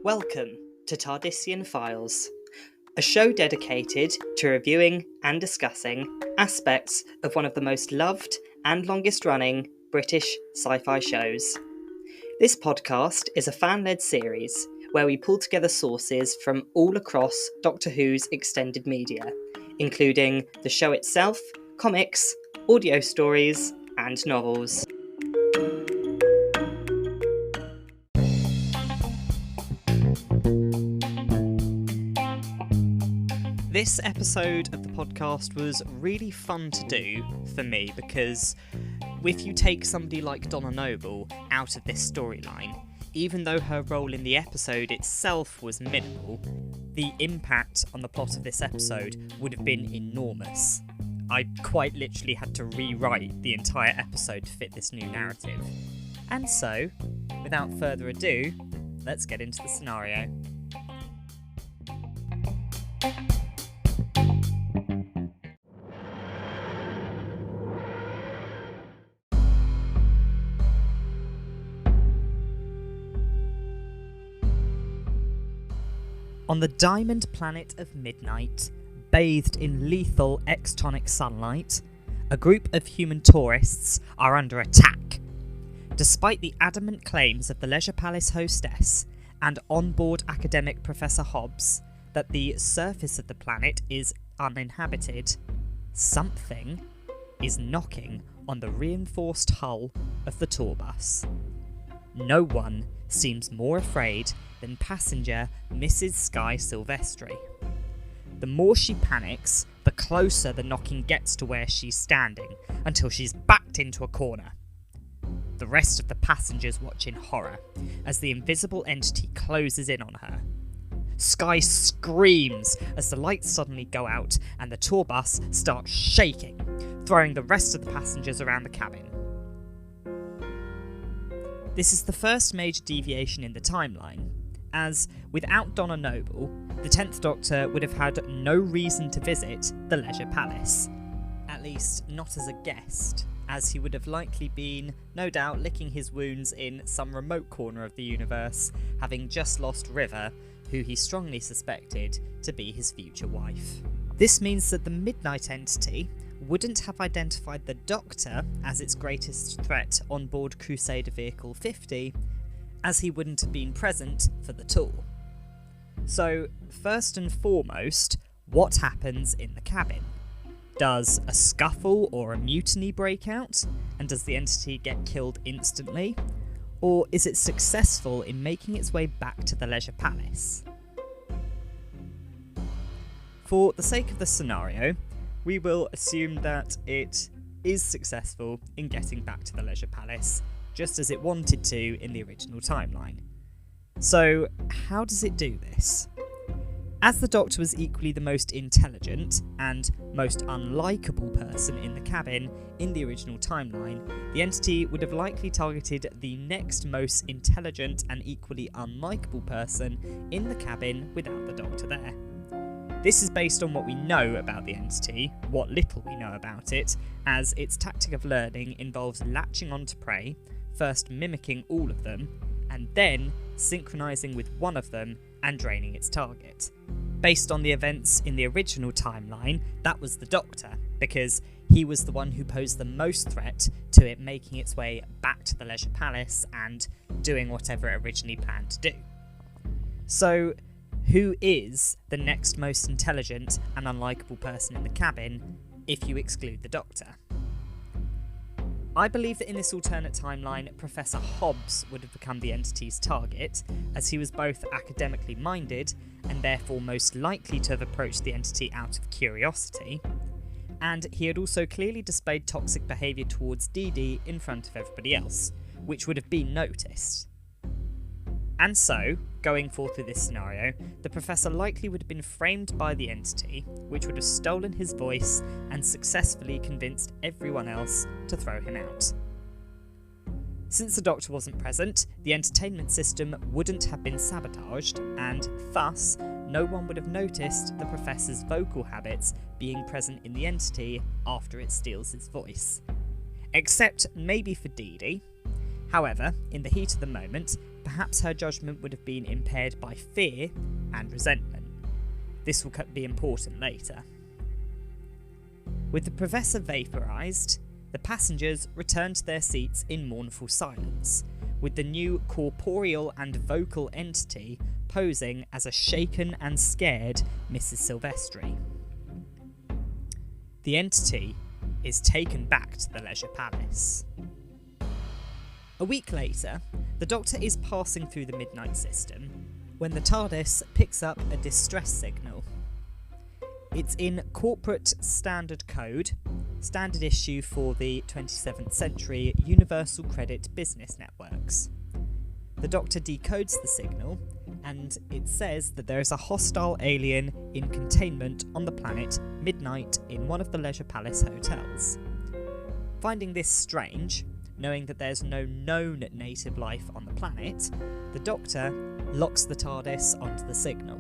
Welcome to Tardisian Files, a show dedicated to reviewing and discussing aspects of one of the most loved and longest running British sci-fi shows. This podcast is a fan-led series where we pull together sources from all across Doctor Who's extended media, including the show itself, comics, audio stories, and novels. This episode of the podcast was really fun to do for me because if you take somebody like Donna Noble out of this storyline, even though her role in the episode itself was minimal, the impact on the plot of this episode would have been enormous. I quite literally had to rewrite the entire episode to fit this new narrative. And so, without further ado, let's get into the scenario. On the diamond planet of Midnight, bathed in lethal extonic sunlight, a group of human tourists are under attack. Despite the adamant claims of the Leisure Palace hostess and onboard academic Professor Hobbs that the surface of the planet is uninhabited, something is knocking on the reinforced hull of the tour bus. No one seems more afraid than passenger Mrs. Skye Silvestri. The more she panics, the closer the knocking gets to where she's standing, until she's backed into a corner. The rest of the passengers watch in horror as the invisible entity closes in on her. Skye screams as the lights suddenly go out and the tour bus starts shaking, throwing the rest of the passengers around the cabin. This is the first major deviation in the timeline, as without Donna Noble, the 10th Doctor would have had no reason to visit the Leisure Palace. At least not as a guest, as he would have likely been, no doubt, licking his wounds in some remote corner of the universe, having just lost River, who he strongly suspected to be his future wife. This means that the Midnight entity wouldn't have identified the Doctor as its greatest threat on board Crusader Vehicle 50, as he wouldn't have been present for the tour. So, first and foremost, what happens in the cabin? Does a scuffle or a mutiny break out, and does the entity get killed instantly? Or is it successful in making its way back to the Leisure Palace? For the sake of the scenario, we will assume that it is successful in getting back to the Leisure Palace, just as it wanted to in the original timeline. So, how does it do this? As the Doctor was equally the most intelligent and most unlikable person in the cabin in the original timeline, the entity would have likely targeted the next most intelligent and equally unlikable person in the cabin without the Doctor there. This is based on what we know about the entity, what little we know about it, as its tactic of learning involves latching onto prey, first mimicking all of them, and then synchronising with one of them and draining its target. Based on the events in the original timeline, that was the Doctor, because he was the one who posed the most threat to it making its way back to the Leisure Palace and doing whatever it originally planned to do. So, who is the next most intelligent and unlikable person in the cabin, if you exclude the Doctor? I believe that in this alternate timeline, Professor Hobbs would have become the entity's target, as he was both academically minded, and therefore most likely to have approached the entity out of curiosity, and he had also clearly displayed toxic behaviour towards Dee Dee in front of everybody else, which would have been noticed. And so, going forth with this scenario, the Professor likely would have been framed by the entity, which would have stolen his voice and successfully convinced everyone else to throw him out. Since the Doctor wasn't present, the entertainment system wouldn't have been sabotaged, and thus, no one would have noticed the Professor's vocal habits being present in the entity after it steals his voice. Except maybe for Dee Dee. However, in the heat of the moment, perhaps her judgment would have been impaired by fear and resentment. This will be important later. With the Professor vaporised, the passengers return to their seats in mournful silence, with the new corporeal and vocal entity posing as a shaken and scared Mrs. Silvestri. The entity is taken back to the Leisure Palace. A week later, the Doctor is passing through the Midnight System when the TARDIS picks up a distress signal. It's in corporate standard code, standard issue for the 27th century Universal Credit Business Networks. The Doctor decodes the signal, and it says that there is a hostile alien in containment on the planet Midnight in one of the Leisure Palace hotels. Finding this strange, knowing that there's no known native life on the planet, the Doctor locks the TARDIS onto the signal.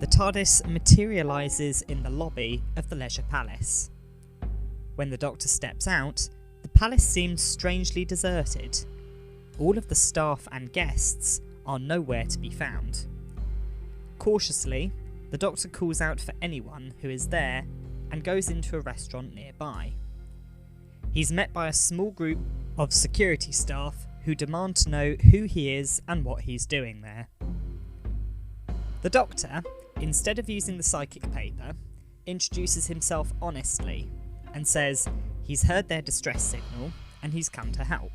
The TARDIS materialises in the lobby of the Leisure Palace. When the Doctor steps out, the palace seems strangely deserted. All of the staff and guests are nowhere to be found. Cautiously, the Doctor calls out for anyone who is there and goes into a restaurant nearby. He's met by a small group of security staff who demand to know who he is and what he's doing there. The Doctor, instead of using the psychic paper, introduces himself honestly and says he's heard their distress signal and he's come to help.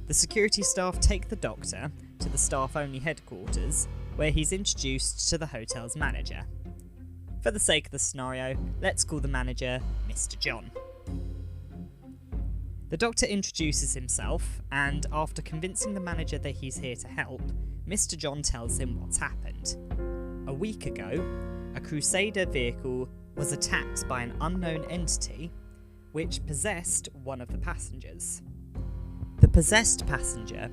The security staff take the Doctor to the staff-only headquarters, where he's introduced to the hotel's manager. For the sake of the scenario, let's call the manager Mr. John. The Doctor introduces himself, and after convincing the manager that he's here to help, Mr. John tells him what's happened. A week ago, a Crusader vehicle was attacked by an unknown entity which possessed one of the passengers. The possessed passenger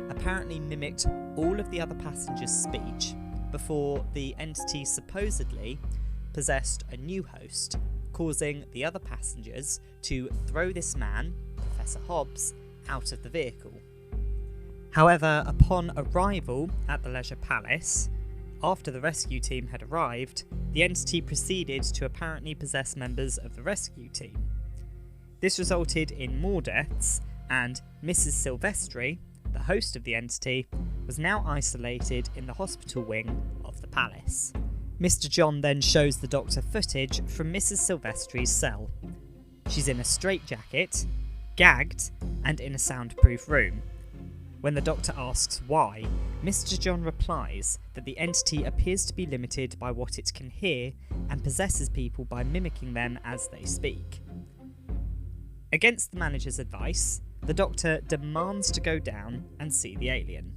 apparently mimicked all of the other passengers' speech before the entity supposedly possessed a new host, causing the other passengers to throw this man, Professor Hobbs, out of the vehicle. However, upon arrival at the Leisure Palace, after the rescue team had arrived, the entity proceeded to apparently possess members of the rescue team. This resulted in more deaths, and Mrs. Silvestri, the host of the entity, was now isolated in the hospital wing of the palace. Mr. John then shows the Doctor footage from Mrs. Silvestri's cell. She's in a straitjacket, gagged, and in a soundproof room. When the Doctor asks why, Mr. John replies that the entity appears to be limited by what it can hear and possesses people by mimicking them as they speak. Against the manager's advice, the Doctor demands to go down and see the alien.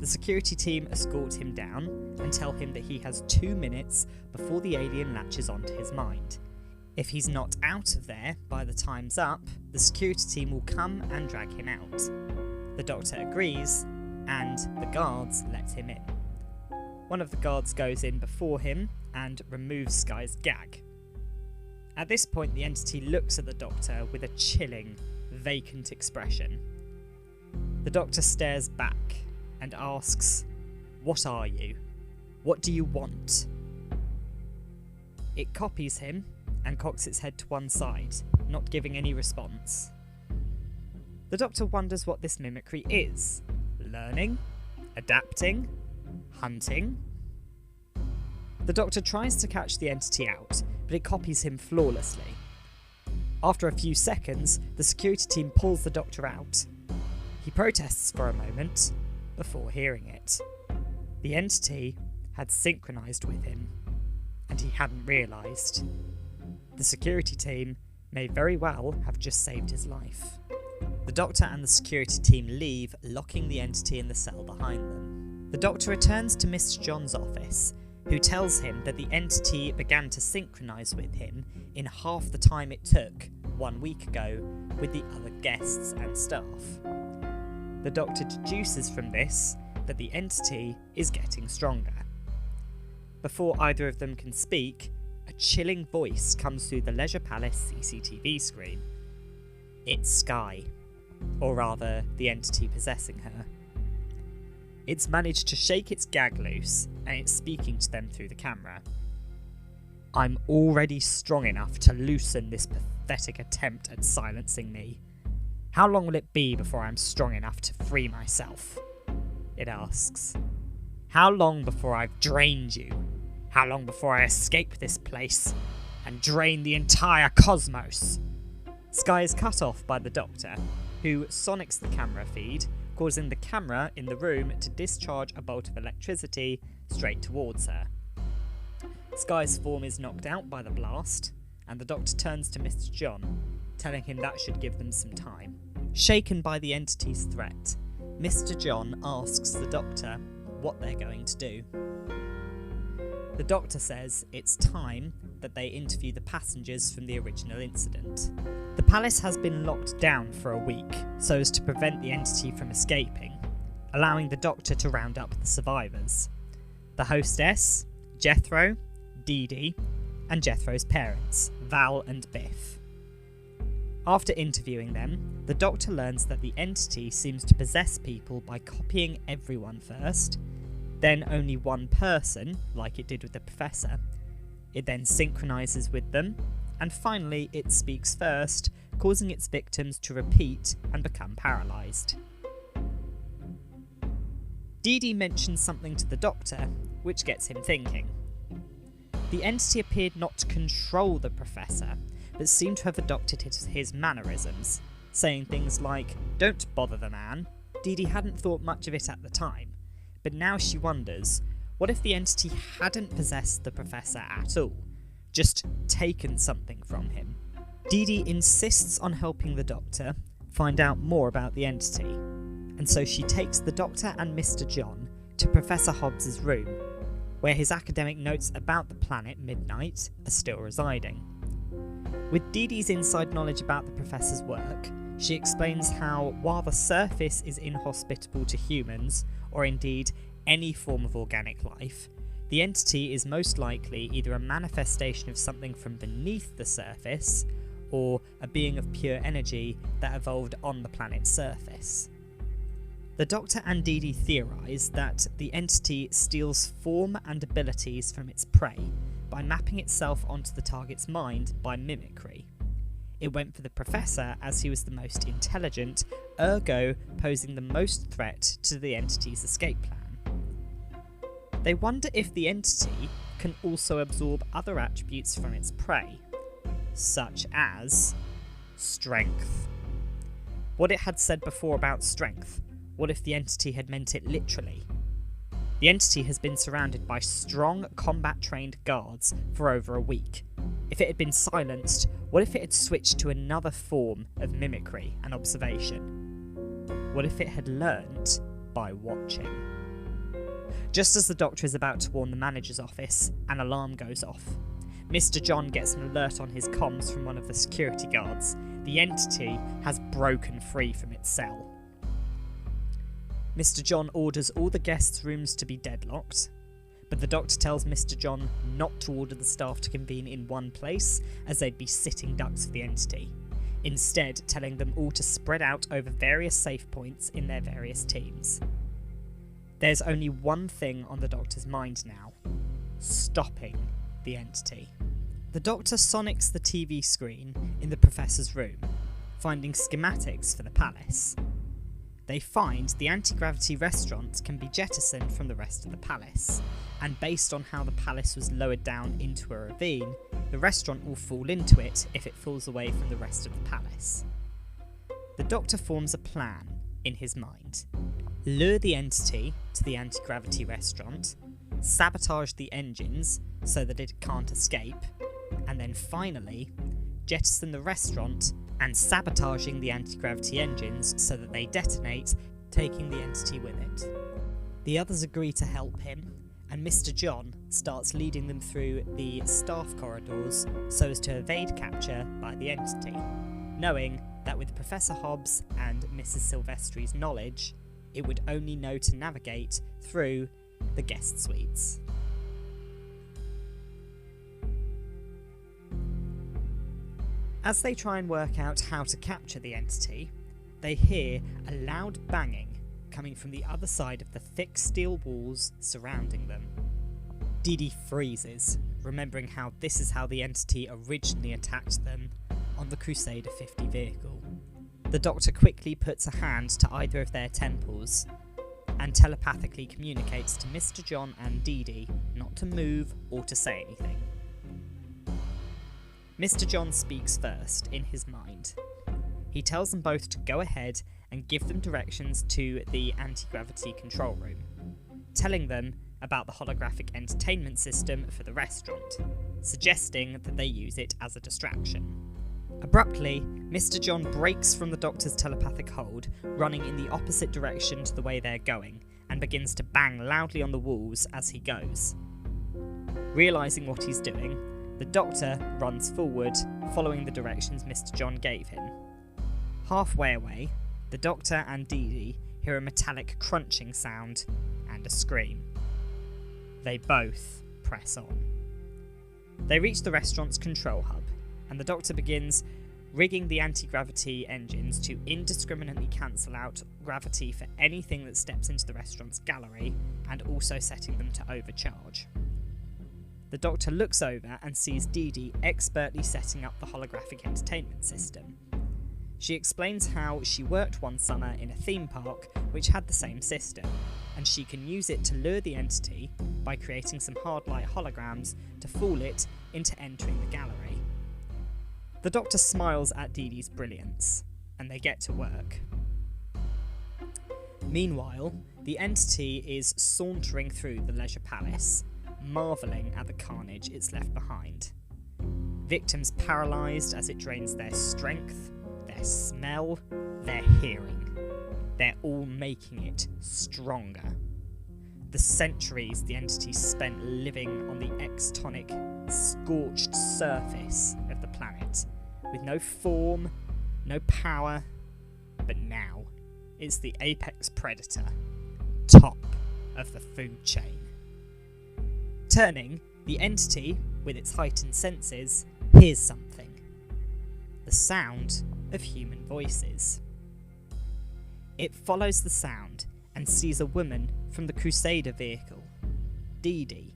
The security team escort him down and tell him that he has 2 minutes before the alien latches onto his mind. If he's not out of there by the time's up, the security team will come and drag him out. The Doctor agrees, and the guards let him in. One of the guards goes in before him and removes Sky's gag. At this point, the entity looks at the Doctor with a chilling, vacant expression. The Doctor stares back and asks, "What are you? What do you want?" It copies him and cocks its head to one side, not giving any response. The Doctor wonders what this mimicry is. Learning? Adapting? Hunting? The Doctor tries to catch the entity out, but it copies him flawlessly. After a few seconds, the security team pulls the Doctor out. He protests for a moment before hearing it. The entity had synchronised with him, and he hadn't realised. The security team may very well have just saved his life. The Doctor and the security team leave, locking the entity in the cell behind them. The Doctor returns to Mr. John's office, who tells him that the entity began to synchronise with him in half the time it took 1 week ago with the other guests and staff. The Doctor deduces from this that the entity is getting stronger. Before either of them can speak, a chilling voice comes through the Leisure Palace CCTV screen. It's Sky, or rather, the entity possessing her. It's managed to shake its gag loose, and it's speaking to them through the camera. I'm already strong enough to loosen this pathetic attempt at silencing me. How long will it be before I'm strong enough to free myself? It asks. How long before I've drained you? How long before I escape this place and drain the entire cosmos? Sky is cut off by the Doctor, who sonics the camera feed, causing the camera in the room to discharge a bolt of electricity straight towards her. Sky's form is knocked out by the blast, and the Doctor turns to Mr. John, telling him that should give them some time. Shaken by the entity's threat, Mr. John asks the Doctor what they're going to do. The Doctor says it's time that they interview the passengers from the original incident. The palace has been locked down for a week so as to prevent the entity from escaping, allowing the Doctor to round up the survivors. The hostess, Jethro, Dee Dee, and Jethro's parents, Val and Biff. After interviewing them, the Doctor learns that the entity seems to possess people by copying everyone first, then only one person, like it did with the Professor. It then synchronises with them, and finally it speaks first, causing its victims to repeat and become paralysed. Dee Dee mentions something to the Doctor, which gets him thinking. The entity appeared not to control the Professor, but seemed to have adopted his mannerisms, saying things like, "Don't bother the man." Dee Dee hadn't thought much of it at the time, but now she wonders, what if the entity hadn't possessed the Professor at all, just taken something from him? Dee Dee insists on helping the Doctor find out more about the entity, and so she takes the Doctor and Mr. John to Professor Hobbs's room, where his academic notes about the planet Midnight are still residing. With Dee Dee's inside knowledge about the Professor's work, she explains how, while the surface is inhospitable to humans, or indeed any form of organic life, the entity is most likely either a manifestation of something from beneath the surface, or a being of pure energy that evolved on the planet's surface. The Doctor and Dee Dee theorise that the entity steals form and abilities from its prey by mapping itself onto the target's mind by mimicry. It went for the Professor as he was the most intelligent, ergo posing the most threat to the entity's escape plan. They wonder if the entity can also absorb other attributes from its prey, such as strength. What it had said before about strength, what if the entity had meant it literally? The entity has been surrounded by strong, combat-trained guards for over a week. If it had been silenced, what if it had switched to another form of mimicry and observation? What if it had learned by watching? Just as the Doctor is about to warn the manager's office, an alarm goes off. Mr. John gets an alert on his comms from one of the security guards. The entity has broken free from its cell. Mr. John orders all the guests' rooms to be deadlocked, but the Doctor tells Mr. John not to order the staff to convene in one place, as they'd be sitting ducks for the entity, instead telling them all to spread out over various safe points in their various teams. There's only one thing on the Doctor's mind now: stopping the entity. The Doctor sonics the TV screen in the Professor's room, finding schematics for the palace. They find the anti-gravity restaurant can be jettisoned from the rest of the palace, and based on how the palace was lowered down into a ravine, the restaurant will fall into it if it falls away from the rest of the palace. The Doctor forms a plan in his mind: lure the entity to the anti-gravity restaurant, sabotage the engines so that it can't escape, and then finally jettison the restaurant and sabotaging the anti-gravity engines so that they detonate, taking the entity with it. The others agree to help him, and Mr. John starts leading them through the staff corridors so as to evade capture by the entity, knowing that with Professor Hobbs and Mrs. Silvestri's knowledge, it would only know to navigate through the guest suites. As they try and work out how to capture the entity, they hear a loud banging coming from the other side of the thick steel walls surrounding them. Dee Dee freezes, remembering how this is how the entity originally attacked them on the Crusader 50 vehicle. The Doctor quickly puts a hand to either of their temples and telepathically communicates to Mr. John and Dee Dee not to move or to say anything. Mr. John speaks first, in his mind. He tells them both to go ahead and give them directions to the anti-gravity control room, telling them about the holographic entertainment system for the restaurant, suggesting that they use it as a distraction. Abruptly, Mr. John breaks from the Doctor's telepathic hold, running in the opposite direction to the way they're going, and begins to bang loudly on the walls as he goes. Realising what he's doing, the Doctor runs forward, following the directions Mr. John gave him. Halfway away, the Doctor and Dee Dee hear a metallic crunching sound and a scream. They both press on. They reach the restaurant's control hub, and the Doctor begins rigging the anti-gravity engines to indiscriminately cancel out gravity for anything that steps into the restaurant's gallery, and also setting them to overcharge. The Doctor looks over and sees Dee Dee expertly setting up the holographic entertainment system. She explains how she worked one summer in a theme park which had the same system, and she can use it to lure the entity by creating some hard light holograms to fool it into entering the gallery. The Doctor smiles at Dee Dee's brilliance, and they get to work. Meanwhile, the entity is sauntering through the Leisure Palace, marvelling at the carnage it's left behind. Victims paralysed as it drains their strength, their smell, their hearing. They're all making it stronger. The centuries the entity spent living on the extonic, scorched surface of the planet, with no form, no power, but now it's the apex predator, top of the food chain. Turning, the entity, with its heightened senses, hears something. The sound of human voices. It follows the sound and sees a woman from the Crusader vehicle, Dee Dee.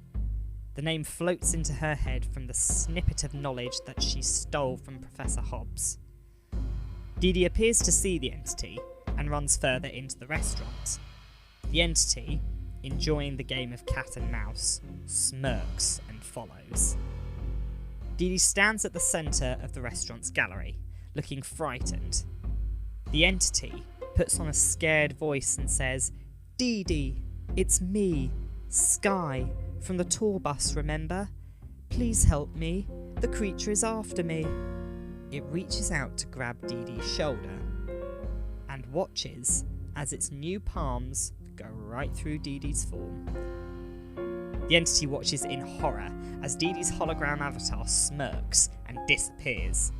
The name floats into her head from the snippet of knowledge that she stole from Professor Hobbs. Dee Dee appears to see the entity and runs further into the restaurant. The entity, enjoying the game of cat and mouse, smirks and follows. Dee Dee stands at the centre of the restaurant's gallery, looking frightened. The entity puts on a scared voice and says, "Dee Dee, it's me, Sky, from the tour bus, remember? Please help me, the creature is after me." It reaches out to grab Dee Dee's shoulder, and watches as its new palms go right through Dee Dee's form. The entity watches in horror as Dee Dee's hologram avatar smirks and disappears.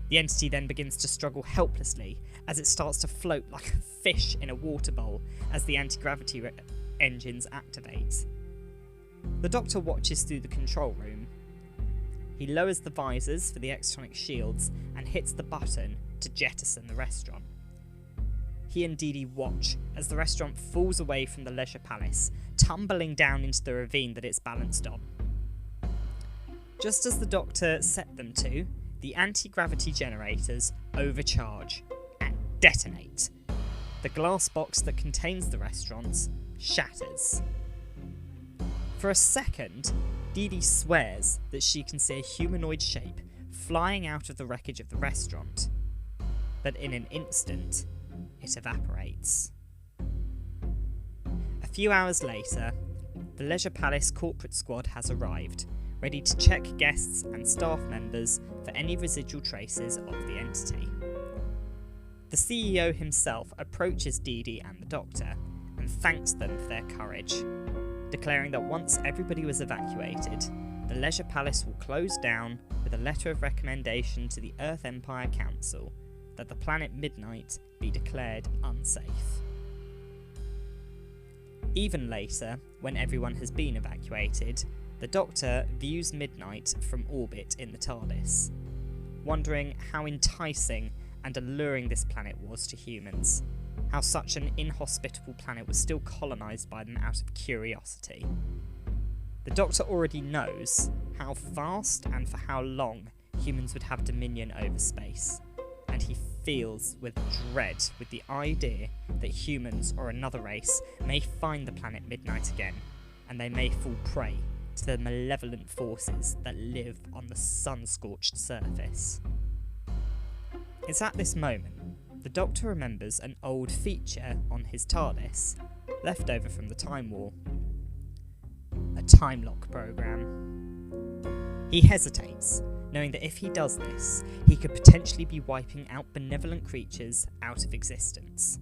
The entity then begins to struggle helplessly as it starts to float like a fish in a water bowl as the anti-gravity engines activate. The Doctor watches through the control room. He lowers the visors for the extronic shields and hits the button to jettison the restaurant. He and Dee Dee watch as the restaurant falls away from the Leisure Palace, tumbling down into the ravine that it's balanced on. Just as the Doctor set them to, the anti-gravity generators overcharge and detonate. The glass box that contains the restaurants shatters. For a second, Dee Dee swears that she can see a humanoid shape flying out of the wreckage of the restaurant, but in an instant, it evaporates. A few hours later, the Leisure Palace corporate squad has arrived, ready to check guests and staff members for any residual traces of the entity. The CEO himself approaches Dee Dee and the Doctor and thanks them for their courage, declaring that once everybody was evacuated, the Leisure Palace will close down with a letter of recommendation to the Earth Empire Council that the planet Midnight be declared unsafe. Even later, when everyone has been evacuated, the Doctor views Midnight from orbit in the TARDIS, wondering how enticing and alluring this planet was to humans, how such an inhospitable planet was still colonised by them out of curiosity. The Doctor already knows how fast and for how long humans would have dominion over space, and he feels with dread with the idea that humans or another race may find the planet Midnight again, and they may fall prey to the malevolent forces that live on the sun-scorched surface. It's at this moment the Doctor remembers an old feature on his TARDIS, left over from the Time War. A time lock program. He hesitates, knowing that if he does this, he could potentially be wiping out benevolent creatures out of existence.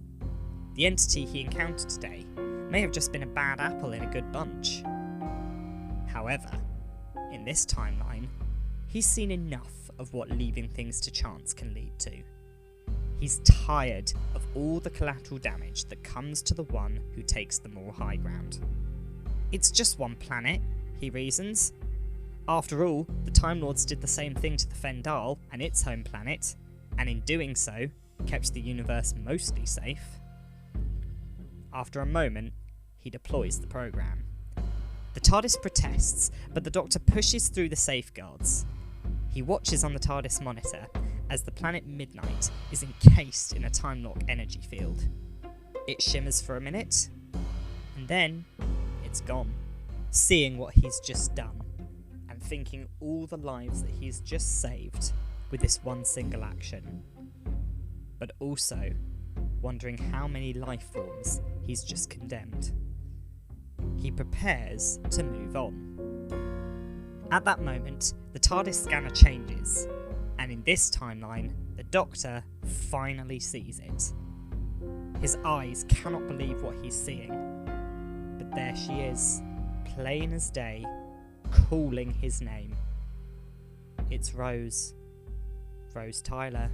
The entity he encountered today may have just been a bad apple in a good bunch. However, in this timeline, he's seen enough of what leaving things to chance can lead to. He's tired of all the collateral damage that comes to the one who takes the moral high ground. It's just one planet, he reasons. After all, the Time Lords did the same thing to the Fendal and its home planet, and in doing so, kept the universe mostly safe. After a moment, he deploys the program. The TARDIS protests, but the Doctor pushes through the safeguards. He watches on the TARDIS monitor as the planet Midnight is encased in a time lock energy field. It shimmers for a minute, and then it's gone. Seeing what he's just done, and thinking all the lives that he's just saved with this one single action, but also wondering how many life forms he's just condemned. He prepares to move on. At that moment, the TARDIS scanner changes, and in this timeline, the Doctor finally sees it. His eyes cannot believe what he's seeing, but there she is, plain as day, calling his name. It's Rose. Rose Tyler.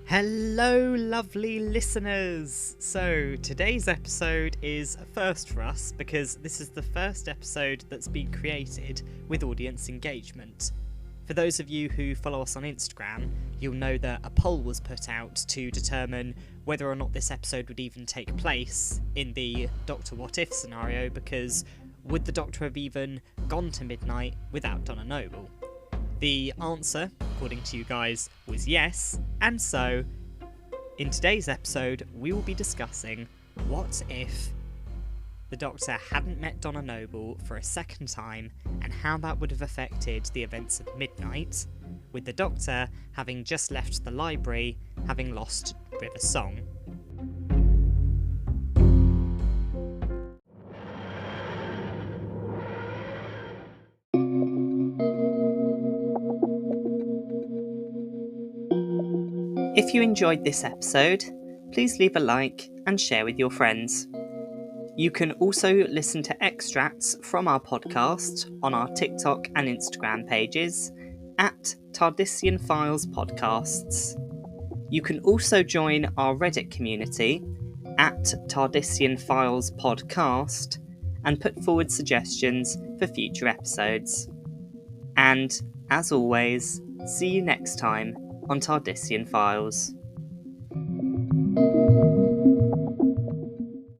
Hello, lovely listeners! So, today's episode is a first for us because this is the first episode that's been created with audience engagement. For those of you who follow us on Instagram, you'll know that a poll was put out to determine whether or not this episode would even take place in the Doctor What If scenario, because would the Doctor have even gone to Midnight without Donna Noble? The answer, according to you guys, was yes, and so, in today's episode, we will be discussing what if the Doctor hadn't met Donna Noble for a second time, and how that would have affected the events of Midnight, with the Doctor having just left the library, having lost River Song. If you enjoyed this episode, please leave a like and share with your friends. You can also listen to extracts from our podcast on our TikTok and Instagram pages at Tardisian Files Podcasts. You can also join our Reddit community at Tardisian Files Podcast and put forward suggestions for future episodes. And, as always, see you next time on Tardisian Files.